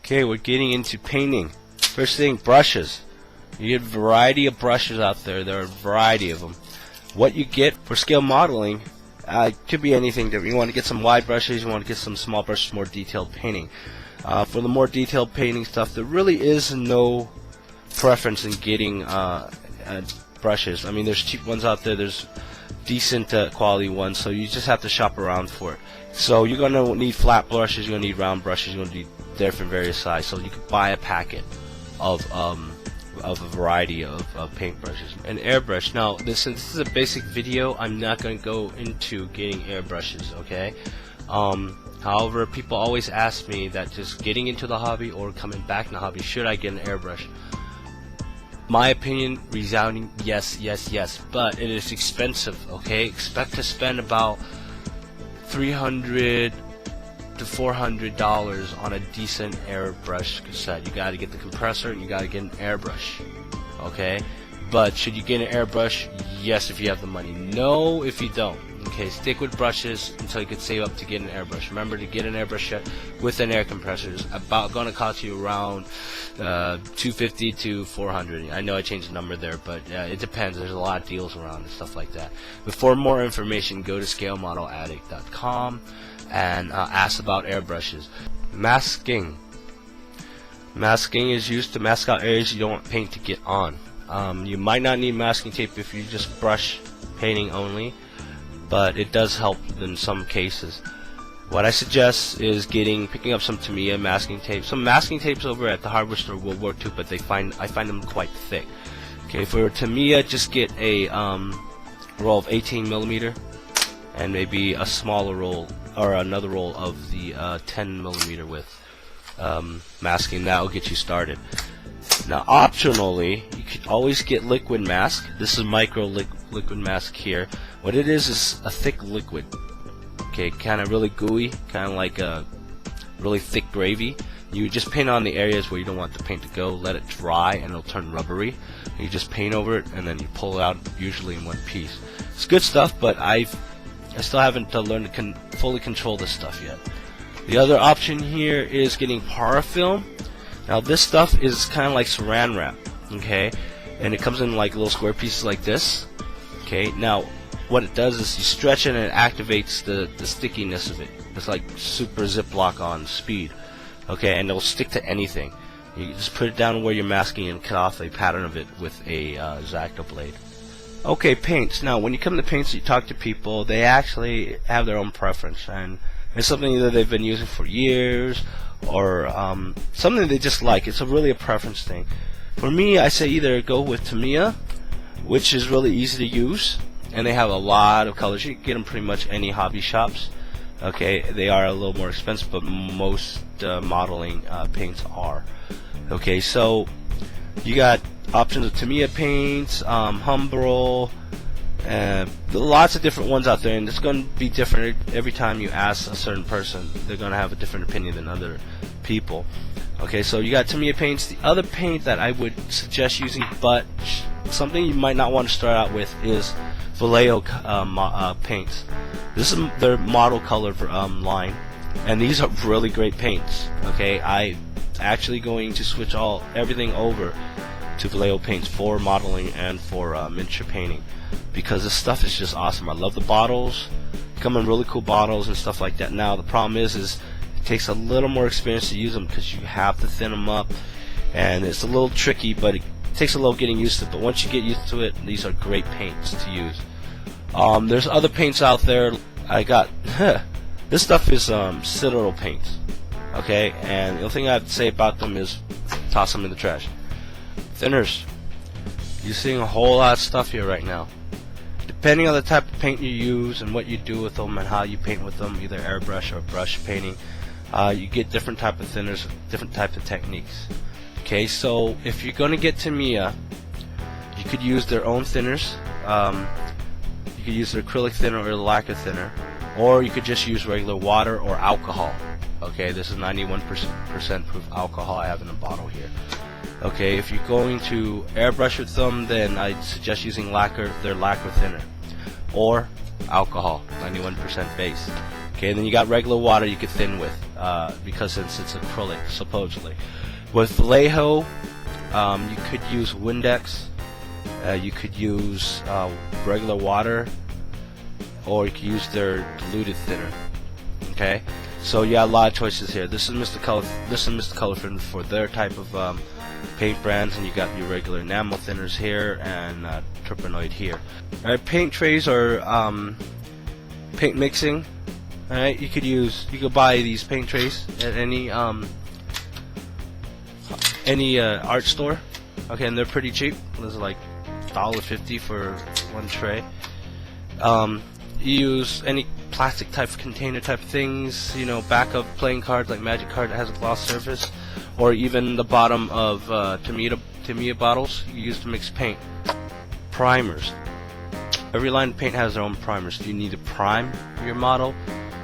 Okay, we're getting into painting. First thing, brushes. You get a variety of brushes out there. There are a variety of them. What you get for scale modeling could be anything different. You want to get some wide brushes, you want to get some small brushes, more detailed painting. For the more detailed painting stuff, there really is no preference in getting brushes. I mean, there's cheap ones out there, there's decent quality ones, so you just have to shop around for it. So you're going to need flat brushes, you're going to need round brushes, you're going to need different various sizes. So you can buy a packet of a variety of paintbrushes. An airbrush. Now, since this is a basic video, I'm not going to go into getting airbrushes, okay? However, people always ask me that just getting into the hobby or coming back in the hobby, should I get an airbrush? My opinion, resounding yes, yes, yes, but it is expensive, okay? Expect to spend about $300 to $400 on a decent airbrush set. You gotta get the compressor and you gotta get an airbrush, okay? But should you get an airbrush? Yes, if you have the money. No, if you don't. Okay, stick with brushes until you can save up to get an airbrush. Remember, to get an airbrush set with an air compressor is about going to cost you around $250 to $400. I know I changed the number there, but it depends. There's a lot of deals around and stuff like that. But for more information, go to scalemodeladdict.com and ask about airbrushes. Masking. Masking is used to mask out areas you don't want paint to get on. You might not need masking tape if you just brush painting only, but it does help in some cases. What I suggest is picking up some Tamiya masking tape. Some masking tapes over at the hardware store will work too, but I find them quite thick. Okay, for Tamiya, just get a roll of 18mm and maybe a smaller roll or another roll of the 10mm width masking. That will get you started. Now, optionally, you could always get liquid mask. This is micro liquid mask here. What it is a thick liquid. Okay, kind of really gooey, kind of like a really thick gravy. You just paint on the areas where you don't want the paint to go, let it dry, and it'll turn rubbery. You just paint over it, and then you pull it out, usually in one piece. It's good stuff, but I still haven't learned to fully control this stuff yet. The other option here is getting parafilm. Now, this stuff is kind of like saran wrap, okay, and it comes in like little square pieces like this. Okay, now what it does is you stretch it and it activates the stickiness of it. It's like super Ziploc on speed, okay, and it'll stick to anything. You just put it down where you're masking and cut off a pattern of it with a X-Acto blade. Okay, paints. Now, when you come to paints, you talk to people, they actually have their own preference, and it's something that they've been using for years, or something they just like. It's really a preference thing. For me, I say either go with Tamiya, which is really easy to use, and they have a lot of colors. You can get them pretty much any hobby shops. Okay, they are a little more expensive, but most modeling paints are. Okay, so you got options of Tamiya paints, Humbrol, lots of different ones out there, and it's going to be different every time you ask a certain person. They're going to have a different opinion than other people. Okay, so you got Tamiya paints. The other paint that I would suggest using, but something you might not want to start out with, is Vallejo Paints. This is their model color line, and these are really great paints. Okay, I'm actually going to switch everything over to Vallejo Paints for modeling and for miniature painting, because this stuff is just awesome. I love the bottles. Come in really cool bottles and stuff like that. Now the problem is it takes a little more experience to use them, because you have to thin them up, and it's a little tricky, but it takes a little getting used to. But once you get used to it, these are great paints to use. There's other paints out there. I got this stuff is Sideral Paints. Okay, and the only thing I have to say about them is toss them in the trash. Thinners. You're seeing a whole lot of stuff here right now. Depending on the type of paint you use and what you do with them and how you paint with them, either airbrush or brush painting, you get different type of thinners, different types of techniques. Okay, so if you're going to get Tamiya, you could use their own thinners. You could use their acrylic thinner or the lacquer thinner, or you could just use regular water or alcohol. Okay, this is 91% proof alcohol I have in a bottle here. Okay, if you're going to airbrush with them, then I'd suggest using their lacquer thinner, or alcohol, 91% base. Okay, then you got regular water you could thin with. because it's acrylic supposedly. With Vallejo, you could use Windex, you could use regular water, or you could use their diluted thinner. Okay, so yeah, a lot of choices here. This is Mr. Colorfin for their type of paint brands, and you got your regular enamel thinners here and terpenoid here. Alright, paint trays are paint mixing. Alright, you could buy these paint trays at any art store. Okay, and they're pretty cheap. This is like $1.50 for one tray. You use any plastic type of container type of things, you know, back of playing cards like Magic card that has a gloss surface, or even the bottom of Tamiya bottles you use to mix paint. Primers. Every line of paint has their own primers. Do you need to prime your model?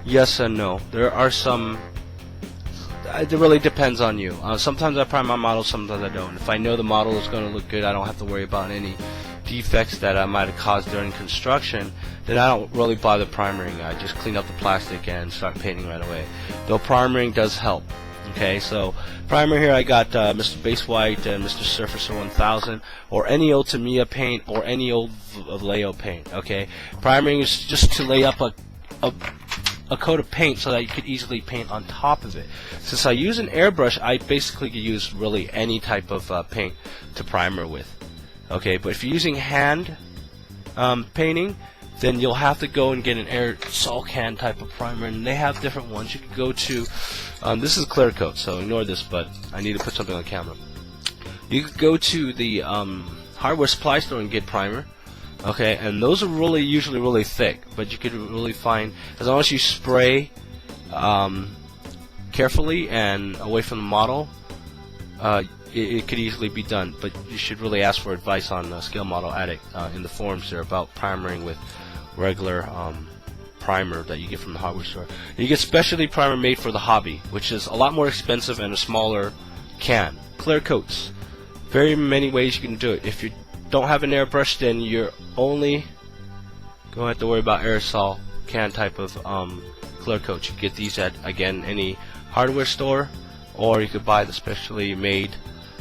Yes and no. There are some. It really depends on you. Sometimes I prime my models, sometimes I don't. If I know the model is going to look good, I don't have to worry about any defects that I might have caused during construction, then I don't really bother primering. I just clean up the plastic and start painting right away. Though primering does help. Okay, so primer here I got Mr. Base White and Mr. Surfacer 1000, or any old Tamiya paint or any old Vallejo paint. Okay, primering is just to lay up a coat of paint so that you could easily paint on top of it. Since I use an airbrush, I basically could use really any type of paint to primer with. Okay, but if you're using hand painting, then you'll have to go and get an aerosol can type of primer, and they have different ones. You could go to, this is clear coat, so ignore this, but I need to put something on camera. You could go to the hardware supply store and get primer. Okay, and those are usually really thick, but you could really find, as long as you spray carefully and away from the model, it could easily be done. But you should really ask for advice on Scale Model Addict in the forums there about primering with regular primer that you get from the hardware store. You get specialty primer made for the hobby, which is a lot more expensive and a smaller can. Clear coats. Very many ways you can do it. If you don't have an airbrush, then you're only going to have to worry about aerosol can type of clear coats. You can get these at, again, any hardware store, or you could buy the specially made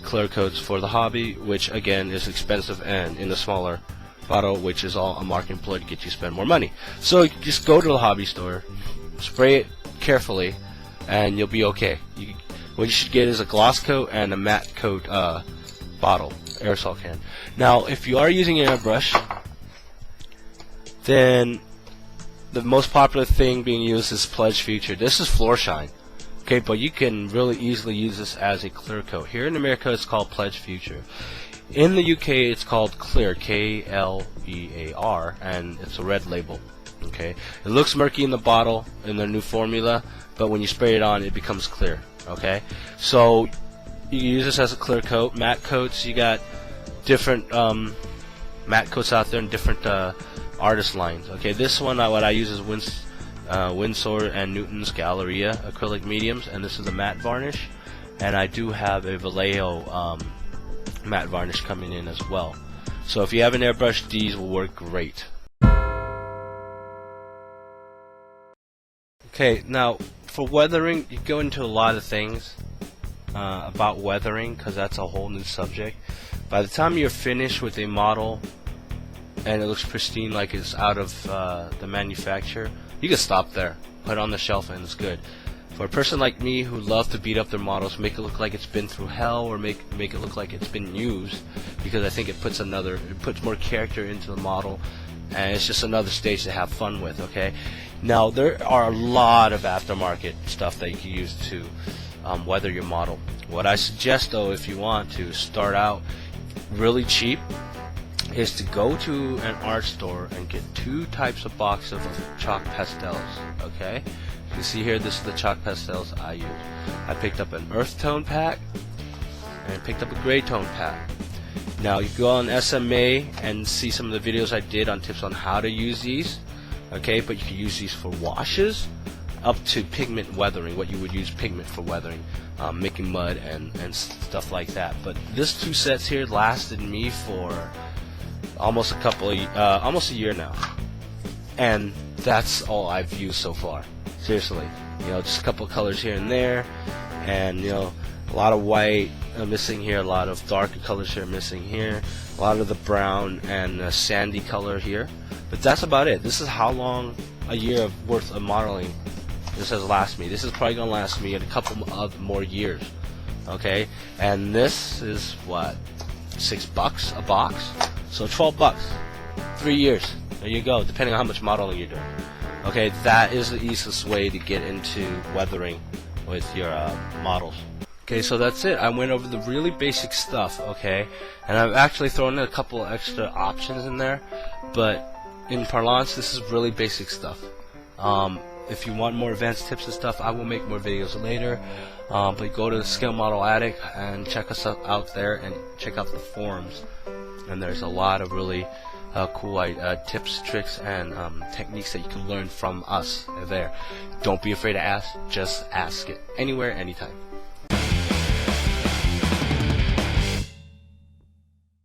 clear coats for the hobby, which again is expensive, and in the smaller bottle, which is all a marketing ploy to get you to spend more money. So you just go to the hobby store, spray it carefully, and you'll be okay. What you should get is a gloss coat and a matte coat bottle, aerosol can. Now, if you are using an airbrush, then the most popular thing being used is Pledge Future. This is Floor Shine. Okay, but you can really easily use this as a clear coat. Here in America, it's called Pledge Future. In the UK, it's called Clear, K-L-E-A-R, and it's a red label. Okay, it looks murky in the bottle in their new formula, but when you spray it on, it becomes clear. Okay, so you can use this as a clear coat. Matte coats, you got different matte coats out there in different artist lines. Okay, this one, what I use is Winsor and Newton's Galleria acrylic mediums, and this is a matte varnish, and I do have a Vallejo matte varnish coming in as well. So if you have an airbrush, these will work great. Okay, now for weathering, you go into a lot of things about weathering, because that's a whole new subject. By the time you're finished with a model and it looks pristine like it's out of the manufacturer, you can stop there, put it on the shelf, and it's good. For a person like me who loves to beat up their models, make it look like it's been through hell, or make it look like it's been used, because I think it puts more character into the model, and it's just another stage to have fun with. Okay, now there are a lot of aftermarket stuff that you can use to weather your model. What I suggest, though, if you want to start out really cheap, is to go to an art store and get 2 types of boxes of chalk pastels. Okay, you can see here, this is the chalk pastels I use. I picked up an earth tone pack and I picked up a gray tone pack. Now you go on SMA and see some of the videos I did on tips on how to use these. Okay, but you can use these for washes up to pigment weathering, what you would use pigment for weathering, making mud and stuff like that. But this 2 sets here lasted me for almost a year now, and that's all I've used so far. Seriously, you know, just a couple of colors here and there, and you know, a lot of white missing here, a lot of darker colors here missing here, a lot of the brown and sandy color here. But that's about it. This is how long a year worth of modeling this has lasted me. This is probably gonna last me a couple of more years. Okay, and this is what, $6 a box, so $12, 3 years. There you go, depending on how much modeling you're doing. Okay, that is the easiest way to get into weathering with your models. Okay, so that's it. I went over the really basic stuff, okay, and I've actually thrown in a couple of extra options in there, but in parlance, this is really basic stuff. If you want more advanced tips and stuff, I will make more videos later. But go to Scale Model Addict and check us out there, and check out the forums. And there's a lot of really cool tips, tricks, and techniques that you can learn from us there. Don't be afraid to ask. Just ask it anywhere, anytime.